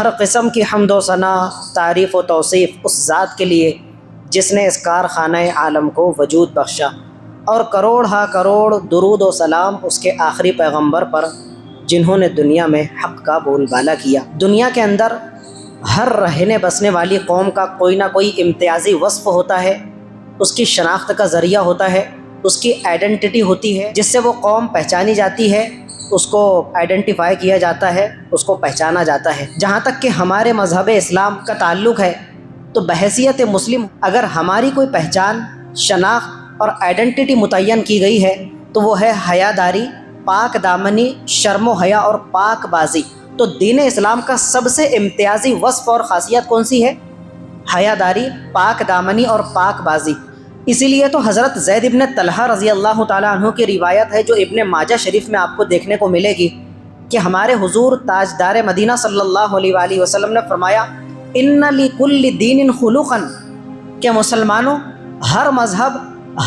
ہر قسم کی حمد و ثنا، تعریف و توصیف اس ذات کے لیے جس نے اس کارخانہ عالم کو وجود بخشا، اور کروڑ ہا کروڑ درود و سلام اس کے آخری پیغمبر پر جنہوں نے دنیا میں حق کا بول بالا کیا۔ دنیا کے اندر ہر رہنے بسنے والی قوم کا کوئی نہ کوئی امتیازی وصف ہوتا ہے، اس کی شناخت کا ذریعہ ہوتا ہے، اس کی آئیڈینٹی ہوتی ہے جس سے وہ قوم پہچانی جاتی ہے، اس کو آئیڈینٹیفائی کیا جاتا ہے، اس کو پہچانا جاتا ہے۔ جہاں تک کہ ہمارے مذہب اسلام کا تعلق ہے تو بحیثیت مسلم اگر ہماری کوئی پہچان، شناخت اور آئیڈینٹی متعین کی گئی ہے تو وہ ہے حیاداری، پاک دامنی، شرم و حیا اور پاک بازی۔ تو دین اسلام کا سب سے امتیازی وصف اور خاصیت کون سی ہے؟ حیاداری، پاک دامنی اور پاک بازی۔ اسی لیے تو حضرت زید ابن طلحہ رضی اللہ تعالیٰ عنہ کی روایت ہے جو ابن ماجہ شریف میں آپ کو دیکھنے کو ملے گی کہ ہمارے حضور تاجدار مدینہ صلی اللہ علیہ وآلہ وسلم نے فرمایا ان لکل دین خلقا، کہ مسلمانوں ہر مذہب،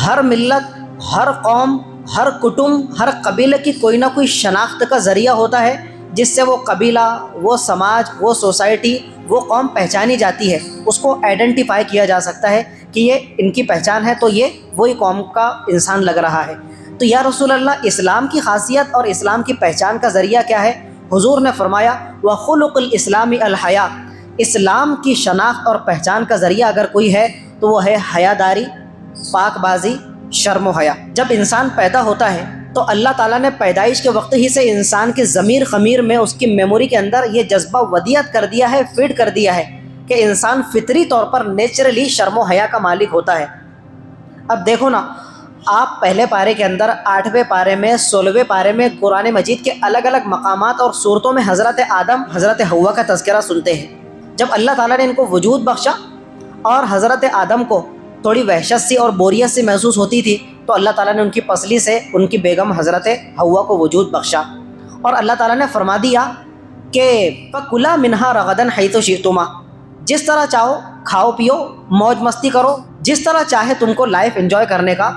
ہر ملت، ہر قوم، ہر کٹنب، ہر قبیلے کی کوئی نہ کوئی شناخت کا ذریعہ ہوتا ہے جس سے وہ قبیلہ، وہ سماج، وہ سوسائٹی، وہ قوم پہچانی جاتی ہے، اس کو آئیڈینٹیفائی کیا جا سکتا ہے کہ یہ ان کی پہچان ہے تو یہ وہی قوم کا انسان لگ رہا ہے۔ تو یا رسول اللہ، اسلام کی خاصیت اور اسلام کی پہچان کا ذریعہ کیا ہے؟ حضور نے فرمایا وَخُلُقُ الْإِسْلَامِ الْحَيَاءُ، اسلام کی شناخت اور پہچان کا ذریعہ اگر کوئی ہے تو وہ ہے حیاداری، پاک بازی، شرم و حیا۔ جب انسان پیدا ہوتا ہے تو اللہ تعالیٰ نے پیدائش کے وقت ہی سے انسان کے ضمیر خمیر میں، اس کی میموری کے اندر یہ جذبہ ودیعت کر دیا ہے، فیڈ کر دیا ہے کہ انسان فطری طور پر نیچرلی شرم و حیا کا مالک ہوتا ہے۔ اب دیکھو نا، آپ پہلے پارے کے اندر 8ویں پارے میں، 16ویں پارے میں قرآن مجید کے الگ الگ مقامات اور صورتوں میں حضرت آدم، حضرت حوا کا تذکرہ سنتے ہیں۔ جب اللہ تعالیٰ نے ان کو وجود بخشا اور حضرت آدم کو تھوڑی وحشت سی اور بوریت سی محسوس ہوتی تھی تو اللہ تعالیٰ نے ان کی پسلی سے ان کی بیگم حضرت حوا کو وجود بخشا، اور اللہ تعالیٰ نے فرما دیا کہ فَكُلَا مِنْهَا رَغَدًا حَيْثُ شِئْتُمَا، جس طرح چاہو کھاؤ پیو، موج مستی کرو، جس طرح چاہے تم کو لائف انجوائے کرنے کا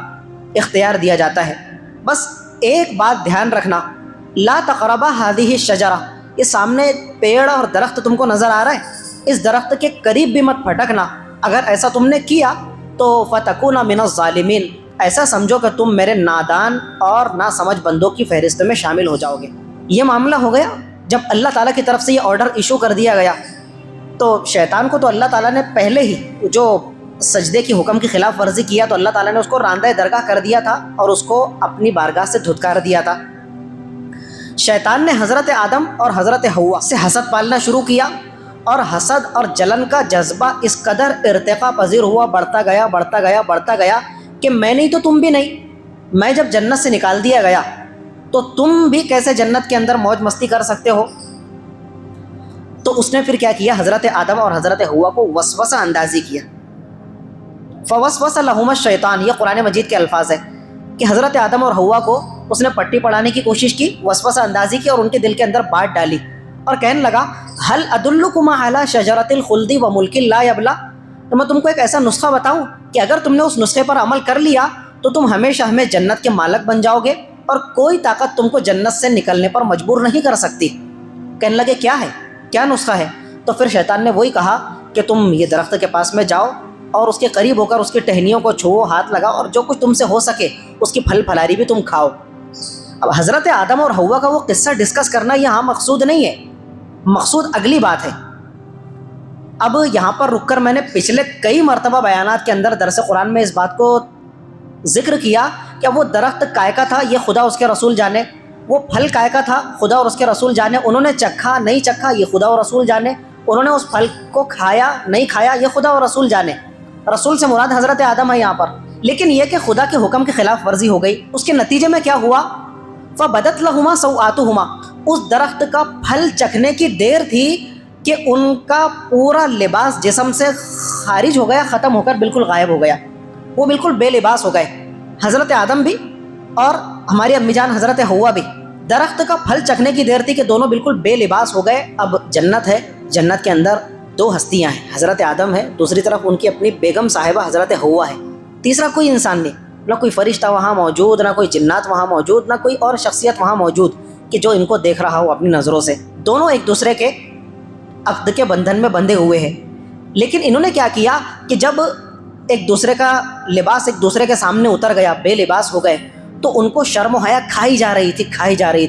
اختیار دیا جاتا ہے۔ بس ایک بات دھیان رکھنا، لا تقربا هذه الشجرہ، یہ سامنے پیڑ اور درخت تم کو نظر آ رہا ہے، اس درخت کے قریب بھی مت پھٹکنا، اگر ایسا تم نے کیا تو فَتَكُونَ مِنَ الظَّالِمِينَ، ایسا سمجھو کہ تم میرے نادان اور ناسمجھ بندوں کی فہرست میں شامل ہو جاؤ گے۔ یہ معاملہ ہو گیا جب اللہ تعالیٰ کی طرف سے یہ آرڈر ایشو کر دیا گیا تو شیطان کو تو اللہ تعالیٰ نے پہلے ہی جو سجدے کی حکم کی خلاف ورزی کیا تو اللہ تعالیٰ نے اس کو راندہ درگاہ کر دیا تھا اور اس کو اپنی بارگاہ سے دھتکار دیا تھا۔ شیطان نے حضرت آدم اور حضرت حوا سے حسد پالنا شروع کیا، اور حسد اور جلن کا جذبہ اس قدر ارتقا پذیر ہوا، بڑھتا گیا بڑھتا گیا بڑھتا گیا کہ میں نہیں تو تم بھی نہیں، میں جب جنت سے نکال دیا گیا تو تم بھی کیسے جنت کے اندر موج مستی کر سکتے ہو؟ تو اس نے پھر کیا کیا؟ حضرت آدم اور حضرت حوا کو وسوسہ اندازی کیا۔ فوسوس لہما الشیطان، یہ قرآن مجید کے الفاظ ہیں کہ حضرت آدم اور حوا کو اس نے پٹی پڑھانے کی کوشش کی، وسوسہ اندازی کی اور ان کے دل کے اندر بات ڈالی، اور کہنے لگا هل ادلکما علی شجرۃ الخلد وملک لا یبلی، تو میں تم کو ایک ایسا نسخہ بتاؤں کہ اگر تم نے اس نسخے پر عمل کر لیا تو تم ہمیشہ ہمیں جنت کے مالک بن جاؤ گے اور کوئی طاقت تم کو جنت سے نکلنے پر مجبور نہیں کر سکتی۔ کہنے لگے کیا ہے، کیا نسخہ ہے؟ تو پھر شیطان نے وہی کہا کہ تم یہ درخت کے پاس میں جاؤ اور اس کے قریب ہو کر اس کی ٹہنیوں کو چھوؤ، ہاتھ لگاؤ، اور جو کچھ تم سے ہو سکے اس کی پھل پھلاری بھی تم کھاؤ۔ اب حضرت آدم اور حوا کا وہ قصہ ڈسکس کرنا یہاں مقصود نہیں ہے، مقصود اگلی بات ہے۔ اب یہاں پر رک کر میں نے پچھلے کئی مرتبہ بیانات کے اندر درس قرآن میں اس بات کو ذکر کیا کہ وہ درخت کائے کا تھا، یہ خدا اس کے رسول جانے، وہ پھل کائے کا تھا، خدا اور اس کے رسول جانے، انہوں نے چکھا نہیں چکھا یہ خدا اور رسول جانے، انہوں نے اس پھل کو کھایا نہیں کھایا یہ خدا اور رسول جانے۔ رسول سے مراد حضرت آدم ہے یہاں پر، لیکن یہ کہ خدا کے حکم کی خلاف ورزی ہو گئی، اس کے نتیجے میں کیا ہوا؟ فَبَدَتْ لَهُمَا سَوْآتُهُمَا، اس درخت کا پھل چکھنے کی دیر تھی کہ ان کا پورا لباس جسم سے خارج ہو گیا، ختم ہو کر بالکل غائب ہو گیا، وہ بالکل بے لباس ہو گئے، حضرت آدم بھی اور ہماری امی جان حضرت حوا بھی۔ درخت کا پھل چکھنے کی دیر تھی کہ دونوں بالکل بے لباس ہو گئے۔ اب جنت ہے، جنت کے اندر دو ہستیاں ہیں، حضرت آدم ہے، دوسری طرف ان کی اپنی بیگم صاحبہ حضرت حوا ہے، تیسرا کوئی انسان نہیں، نہ کوئی فرشتہ وہاں موجود، نہ کوئی جنات وہاں موجود، نہ کوئی اور شخصیت وہاں موجود کہ جو ان کو دیکھ رہا ہو اپنی نظروں سے۔ دونوں ایک دوسرے کے عقد کے بندھن میں بندھے ہوئے ہیں، لیکن انہوں نے کیا کیا کہ جب ایک دوسرے کا لباس ایک دوسرے کے سامنے اتر گیا، بے لباس ہو گئے، تو ان کو شرم و حیا کھائی جا رہی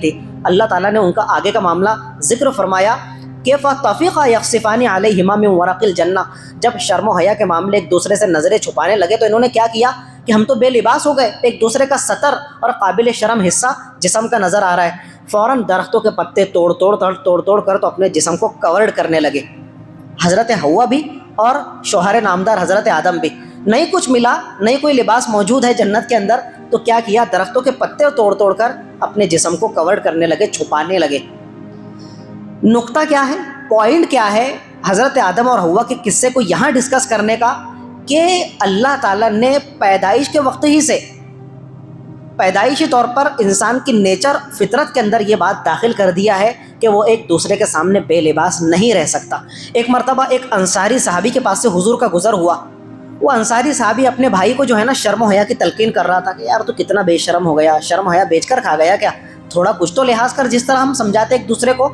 تھی۔ اللہ تعالیٰ نے ان کا آگے کا معاملہ ذکر فرمایا کہ فَطَفِقَا يَخْصِفَانِ عَلَيْهِمَا مِنْ وَرَقِ الْجَنَّةِ، جب شرم و حیا کے معاملے ایک دوسرے سے نظریں چھپانے لگے تو انہوں نے کیا کیا کہ ہم تو بے لباس ہو گئے، ایک دوسرے کا سطر اور قابل شرم حصہ جسم کا نظر آ رہا ہے، فوراً درختوں کے پتے توڑ کر تو اپنے جسم کو کورڈ کرنے لگے، حضرت حوا بھی اور شوہر نامدار حضرت آدم بھی۔ نہیں کچھ ملا، نہیں کوئی لباس موجود ہے جنت کے اندر، تو کیا کیا، درختوں کے پتے توڑ کر اپنے جسم کو کورڈ کرنے لگے، چھپانے لگے۔ نقطہ کیا ہے، پوائنٹ کیا ہے حضرت آدم اور حوا کے قصے کو یہاں ڈسکس کرنے کا، کہ اللہ تعالیٰ نے پیدائش کے وقت ہی سے پیدائشی طور پر انسان کی نیچر، فطرت کے اندر یہ بات داخل کر دیا ہے کہ وہ ایک دوسرے کے سامنے بے لباس نہیں رہ سکتا۔ ایک مرتبہ ایک انصاری صحابی کے پاس سے حضور کا گزر ہوا، وہ انصاری صحابی اپنے بھائی کو جو ہے نا شرم و حیا کی تلقین کر رہا تھا کہ یار تو کتنا بے شرم ہو گیا، شرم و حیا بیچ کر کھا گیا کیا، تھوڑا کچھ تو لحاظ کر، جس طرح ہم سمجھاتے ایک دوسرے کو۔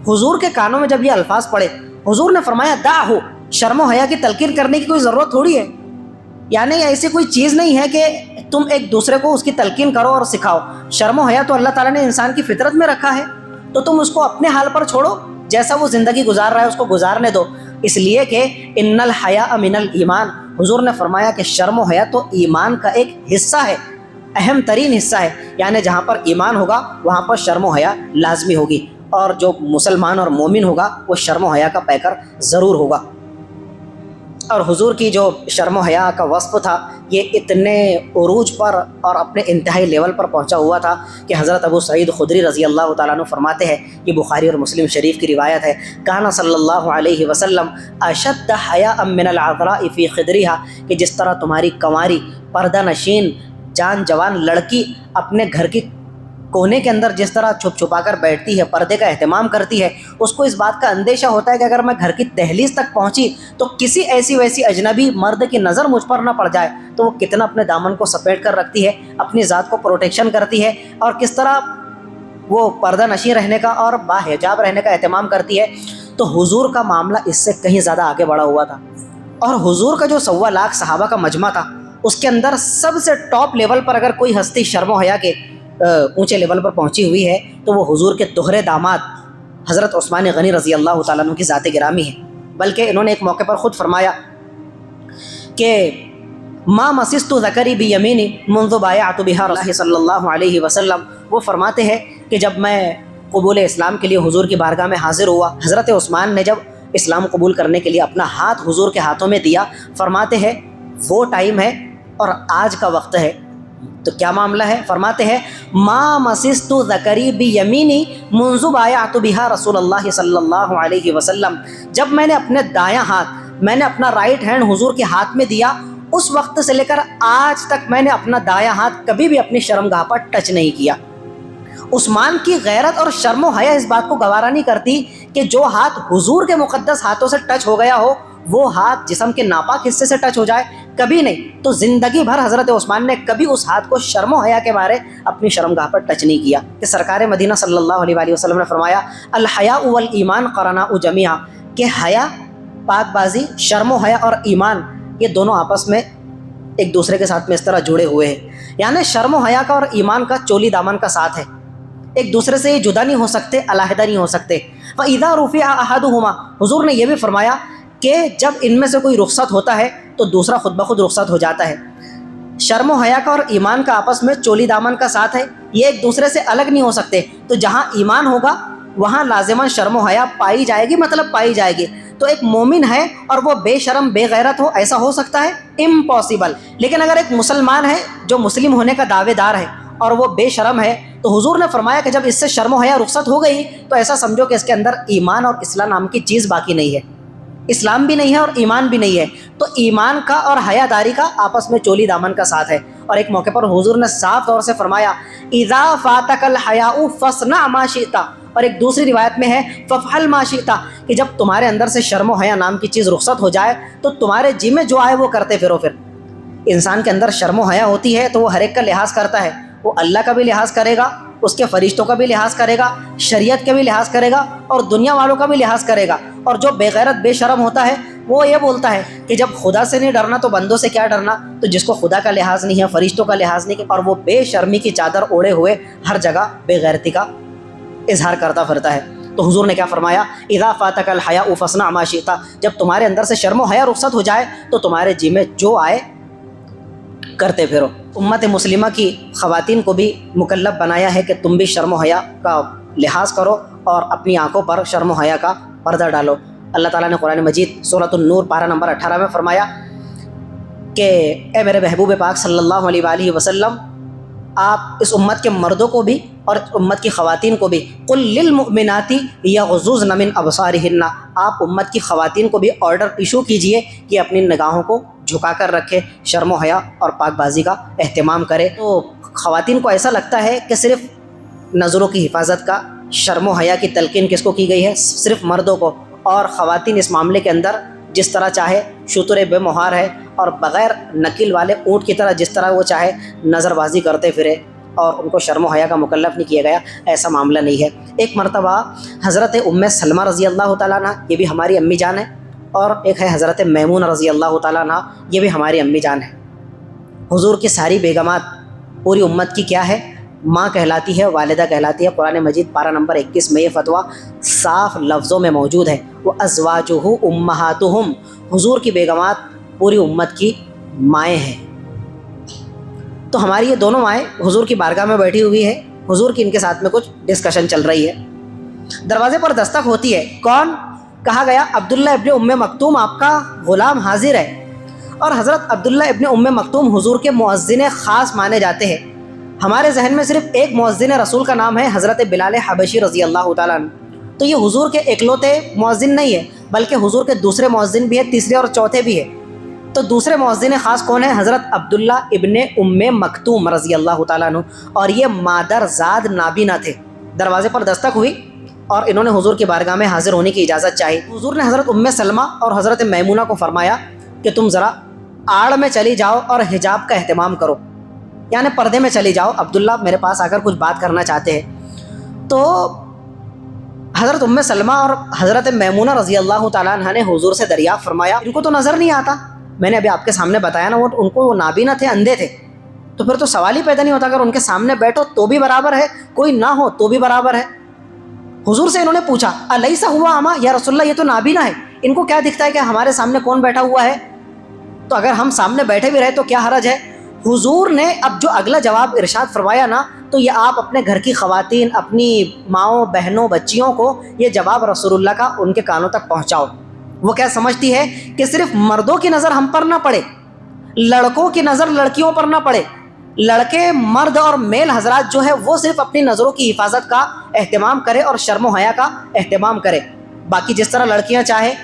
حضور کے کانوں میں جب یہ الفاظ پڑے، حضور نے فرمایا دعہو، شرم و حیا کی تلقین کرنے کی کوئی ضرورت تھوڑی ہے، یعنی ایسی کوئی چیز نہیں ہے کہ تم ایک دوسرے کو اس کی تلقین کرو اور سکھاؤ۔ شرم و حیا تو اللہ تعالیٰ نے انسان کی فطرت میں رکھا ہے، تو تم اس کو اپنے حال پر چھوڑو، جیسا وہ زندگی گزار رہا ہے اس کو گزارنے دو، اس لیے کہ ان الحیاء من الایمان، حضور نے فرمایا کہ شرم و حیا تو ایمان کا ایک حصہ ہے، اہم ترین حصہ ہے، یعنی جہاں پر ایمان ہوگا وہاں پر شرم و حیا لازمی ہوگی، اور جو مسلمان اور مومن ہوگا وہ شرم و حیا کا پیکر ضرور ہوگا۔ اور حضور کی جو شرم و حیا کا وصف تھا یہ اتنے عروج پر اور اپنے انتہائی لیول پر پہنچا ہوا تھا کہ حضرت ابو سعید خدری رضی اللہ تعالیٰ عنہ فرماتے ہیں، یہ بخاری اور مسلم شریف کی روایت ہے، کانا صلی اللہ علیہ وسلم اشد حیاء من العذراء فی خدریہا، کہ جس طرح تمہاری کنواری پردہ نشین جان جوان لڑکی اپنے گھر کی کونے کے اندر جس طرح چھپ چھپا کر بیٹھتی ہے، پردے کا اہتمام کرتی ہے، اس کو اس بات کا اندیشہ ہوتا ہے کہ اگر میں گھر کی دہلیز تک پہنچی تو کسی ایسی ویسی اجنبی مرد کی نظر مجھ پر نہ پڑ جائے، تو وہ کتنا اپنے دامن کو سپیٹ کر رکھتی ہے، اپنی ذات کو پروٹیکشن کرتی ہے، اور کس طرح وہ پردہ نشین رہنے کا اور باحجاب رہنے کا اہتمام کرتی ہے۔ تو حضور کا معاملہ اس سے کہیں زیادہ آگے بڑھا ہوا تھا، اور حضور کا جو 1.25 لاکھ صحابہ کا مجمع تھا اس کے اندر سب سے ٹاپ لیول پر اگر کوئی ہستی شرم و حیا کے اونچے لیول پر پہنچی ہوئی ہے تو وہ حضور کے دوہرے داماد حضرت عثمان غنی رضی اللہ تعالیٰ عنہ کی ذات گرامی ہے۔ بلکہ انہوں نے ایک موقع پر خود فرمایا کہ ما مسست ذکری بیمینی منذ بایعت بها اللہ صلی اللہ علیہ وسلم، وہ فرماتے ہیں کہ جب میں قبول اسلام کے لیے حضور کی بارگاہ میں حاضر ہوا، حضرت عثمان نے جب اسلام قبول کرنے کے لیے اپنا ہاتھ حضور کے ہاتھوں میں دیا، فرماتے ہیں وہ ٹائم ہے اور آج کا وقت ہے۔ تو کیا معاملہ ہے؟ فرماتے ہیں ما مسست ذکری بیمینی منذ بایعت بها رسول اللہ صلی اللہ علیہ وسلم، جب میں نے اپنے دایاں ہاتھ، میں نے اپنا رائٹ ہینڈ حضور کے ہاتھ میں دیا، اس وقت سے لے کر آج تک میں نے اپنا دایاں ہاتھ کبھی بھی اپنی شرمگاہ پر ٹچ نہیں کیا۔ عثمان کی غیرت اور شرم و حیا اس بات کو گوارا نہیں کرتی کہ جو ہاتھ حضور کے مقدس ہاتھوں سے ٹچ ہو گیا ہو وہ ہاتھ جسم کے ناپاک حصے سے ٹچ ہو جائے، کبھی نہیں۔ تو زندگی بھر حضرت عثمان نے کبھی اس ہاتھ کو شرم و حیا کے مارے اپنی شرمگاہ پر ٹچ نہیں کیا۔ کہ سرکار مدینہ صلی اللہ علیہ وآلہ وسلم نے فرمایا الحیاء والایمان قرناء جمیعا، کہ حیا، پاک بازی، شرم و حیا اور ایمان یہ دونوں آپس میں ایک دوسرے کے ساتھ میں اس طرح جڑے ہوئے ہیں، یعنی شرم و حیا کا اور ایمان کا چولی دامن کا ساتھ ہے، ایک دوسرے سے یہ جدا نہیں ہو سکتے، علیحدہ نہیں ہو سکتے۔ وَإِذَا رُفِعَ أَحَدُهُمَا، حضور نے یہ بھی فرمایا کہ جب ان میں سے کوئی رخصت ہوتا ہے تو دوسرا خود بخود رخصت ہو جاتا ہے۔ شرم و حیا کا اور ایمان کا آپس میں چولی دامن کا ساتھ ہے، یہ ایک دوسرے سے الگ نہیں ہو سکتے۔ تو جہاں ایمان ہوگا وہاں لازماً شرم و حیا پائی جائے گی، مطلب پائی جائے گی۔ تو ایک مومن ہے اور وہ بے شرم بے غیرت ہو، ایسا ہو سکتا ہے؟ امپاسبل۔ لیکن اگر ایک مسلمان ہے جو مسلم ہونے کا دعوے دار ہے اور وہ بے شرم ہے، تو حضور نے فرمایا کہ جب اس سے شرم و حیا رخصت ہو گئی تو ایسا سمجھو کہ اس کے اندر ایمان اور اصلاح نام کی چیز باقی نہیں ہے، اسلام بھی نہیں ہے اور ایمان بھی نہیں ہے۔ تو ایمان کا اور حیا داری کا آپس میں چولی دامن کا ساتھ ہے۔ اور ایک موقع پر حضور نے صاف طور سے فرمایا اذا فاتک الحیاء فاصنع ما شئت، اور ایک دوسری روایت میں ہے فافعل ما شئت، کہ جب تمہارے اندر سے شرم و حیا نام کی چیز رخصت ہو جائے تو تمہارے جی میں جو آئے وہ کرتے پھرو۔ پھر انسان کے اندر شرم و حیا ہوتی ہے تو وہ ہر ایک کا لحاظ کرتا ہے، وہ اللہ کا بھی لحاظ کرے گا، اس کے فرشتوں کا بھی لحاظ کرے گا، شریعت کا بھی لحاظ کرے گا اور دنیا والوں کا بھی لحاظ کرے گا۔ اور جو بے غیرت بے شرم ہوتا ہے وہ یہ بولتا ہے کہ جب خدا سے نہیں ڈرنا تو بندوں سے کیا ڈرنا. تو جس کو خدا کا لحاظ نہیں ہے، فرشتوں کا لحاظ نہیں، اور وہ بے شرمی کی چادر اوڑھے ہوئے ہر جگہ بے غیرتی کا اظہار کرتا پھرتا ہے. تو حضور نے کیا فرمایا؟ اذا فاتک الحیاء فاصنع ما شئت، جب تمہارے اندر سے شرم و حیا رخصت ہو جائے تو تمہارے جی میں جو آئے کرتے پھرو. امت مسلمہ کی خواتین کو بھی مکلف بنایا ہے کہ تم بھی شرم و حیا کا لحاظ کرو اور اپنی آنکھوں پر شرم و حیا کا پردہ ڈالو. اللہ تعالیٰ نے قرآن مجید سورۃ النور پارہ نمبر 18 میں فرمایا کہ اے میرے محبوب پاک صلی اللہ علیہ وآلہ وسلم، آپ اس امت کے مردوں کو بھی اور امت کی خواتین کو بھی قل للمؤمنات یغضضن من ابصارہن، آپ امت کی خواتین کو بھی آرڈر ایشو کیجئے کہ اپنی نگاہوں کو جھکا کر رکھے، شرم و حیا اور پاک بازی کا اہتمام کرے. تو خواتین کو ایسا لگتا ہے کہ صرف نظروں کی حفاظت کا شرم و حیا کی تلقین کس کو کی گئی ہے؟ صرف مردوں کو. اور خواتین اس معاملے کے اندر جس طرح چاہے شتر بے مہار ہے اور بغیر نکیل والے اونٹ کی طرح جس طرح وہ چاہے نظر بازی کرتے پھرے اور ان کو شرم و حیا کا مکلف نہیں کیا گیا. ایسا معاملہ نہیں ہے. ایک مرتبہ حضرت ام سلمہ رضی اللہ تعالیٰ عنہ، یہ بھی ہماری امی جان ہے، اور ایک ہے حضرت میمونہ رضی اللہ تعالیٰ عنہ، یہ بھی ہماری امی جان ہے. حضور کی ساری بیگمات پوری امت کی کیا ہے؟ ماں کہلاتی ہے، والدہ کہلاتی ہے. قرآن مجید پارہ نمبر 21 میں یہ فتویٰ صاف لفظوں میں موجود ہے. وَأَزْوَاجُهُ أُمَّهَاتُهُمْ، حضور کی بیگمات پوری امت کی مائیں ہیں. تو ہماری یہ دونوں مائیں حضور کی بارگاہ میں بیٹھی ہوئی ہے، حضور کی ان کے ساتھ میں کچھ ڈسکشن چل رہی ہے. دروازے پر دستک ہوتی ہے. کون؟ کہا گیا عبداللہ ابن ام مکتوم آپ کا غلام حاضر ہے. اور حضرت عبداللہ ابن ام مکتوم حضور کے مؤذن خاص مانے جاتے ہیں. ہمارے ذہن میں صرف ایک مؤذن رسول کا نام ہے، حضرت بلال حبشی رضی اللہ تعالیٰ عنہ. تو یہ حضور کے اکلوتے مؤذن نہیں ہے، بلکہ حضور کے دوسرے مؤذن بھی ہے، تیسرے اور چوتھے بھی ہے. تو دوسرے مؤذن خاص کون ہے؟ حضرت عبداللہ ابن ام مکتوم رضی اللہ تعالیٰ عنہ، اور یہ مادر زاد نابینا تھے. دروازے پر دستک ہوئی اور انہوں نے حضور کی بارگاہ میں حاضر ہونے کی اجازت چاہی. حضور نے حضرت ام سلمہ اور حضرت میمونہ کو فرمایا کہ تم ذرا آڑ میں چلی جاؤ اور حجاب کا اہتمام کرو، یعنی پردے میں چلی جاؤ، عبداللہ میرے پاس آ کر کچھ بات کرنا چاہتے ہیں. تو حضرت ام سلمہ اور حضرت میمونہ رضی اللہ تعالیٰ عنہ نے حضور سے دریافت فرمایا، ان کو تو نظر نہیں آتا. میں نے ابھی آپ کے سامنے بتایا نا، ان کو وہ نابینا تھے، اندھے تھے. تو پھر تو سوال ہی پیدا نہیں ہوتا، اگر ان کے سامنے بیٹھو تو بھی برابر ہے، کوئی نہ ہو تو بھی برابر ہے. حضور سے انہوں نے پوچھا الیس ہوا اعمیٰ، یا رسول اللہ یہ تو نابینا ہے، ان کو کیا دکھتا ہے کہ ہمارے سامنے کون بیٹھا ہوا ہے؟ تو اگر ہم سامنے بیٹھے بھی رہے تو کیا حرج ہے؟ حضور نے اب جو اگلا جواب ارشاد فرمایا نا، تو یہ آپ اپنے گھر کی خواتین، اپنی ماؤں بہنوں بچیوں کو یہ جواب رسول اللہ کا ان کے کانوں تک پہنچاؤ. وہ کیا سمجھتی ہے کہ صرف مردوں کی نظر ہم پر نہ پڑے، لڑکوں کی نظر لڑکیوں پر نہ پڑے. لڑکے، مرد اور میل حضرات جو ہے وہ صرف اپنی نظروں کی حفاظت کا اہتمام کرے اور شرم و حیا کا اہتمام کرے. باقی جس طرح لڑکیاں چاہے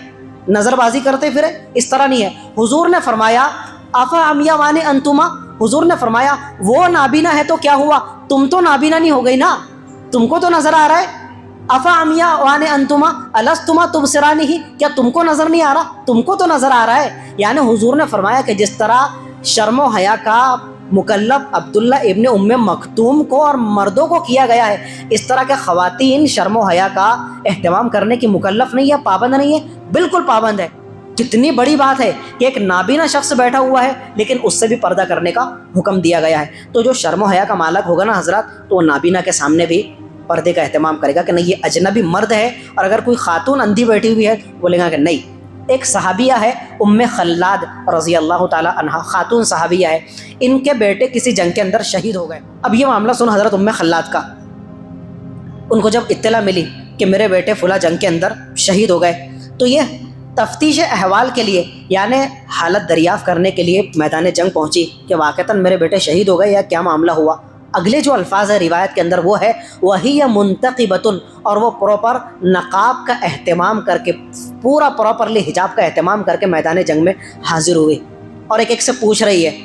نظر بازی کرتے پھرے، اس طرح نہیں ہے. حضور نے فرمایا افا عمیاوان انتما، حضور نے فرمایا وہ نابینا ہے تو کیا ہوا، تم تو نابینا نہیں ہو گئی نا، تم کو تو نظر آ رہا ہے. افا عمیاوان انتما الستما تبصرانہ، کیا تم کو نظر نہیں آ رہا، تم کو تو نظر آ رہا ہے. یعنی حضور نے فرمایا کہ جس طرح شرم و حیا کا مکلف عبداللہ ابن ام مکتوم کو اور مردوں کو کیا گیا ہے، اس طرح کے خواتین شرم و حیا کا اہتمام کرنے کی مکلف نہیں ہے، پابند نہیں ہے، بالکل پابند ہے. کتنی بڑی بات ہے کہ ایک نابینا شخص بیٹھا ہوا ہے لیکن اس سے بھی پردہ کرنے کا حکم دیا گیا ہے. تو جو شرم و حیا کا مالک ہوگا نا حضرات، تو وہ نابینا کے سامنے بھی پردے کا اہتمام کرے گا کہ نہیں یہ اجنبی مرد ہے. اور اگر کوئی خاتون اندھی بیٹھی ہوئی ہے بولے گا کہ نہیں. ایک صحابیہ ہے ام خلاد رضی اللہ تعالی عنہا، خاتون صحابیہ ہے، ان کے بیٹے کسی جنگ کے اندر شہید ہو گئے. اب یہ معاملہ سن حضرت ام خلاد کا. ان کو جب اطلاع ملی کہ میرے بیٹے فلاں جنگ کے اندر شہید ہو گئے، تو یہ تفتیش احوال کے لیے، یعنی حالت دریافت کرنے کے لیے میدان جنگ پہنچی کہ واقعتاً میرے بیٹے شہید ہو گئے یا کیا معاملہ ہوا. اگلے جو الفاظ ہے روایت کے اندر وہ ہے وہی منتقبۃ، اور وہ پراپر نقاب کا اہتمام کر کے، پورا پراپرلی حجاب کا اہتمام کر کے میدان جنگ میں حاضر ہوئی اور ایک ایک سے پوچھ رہی ہے.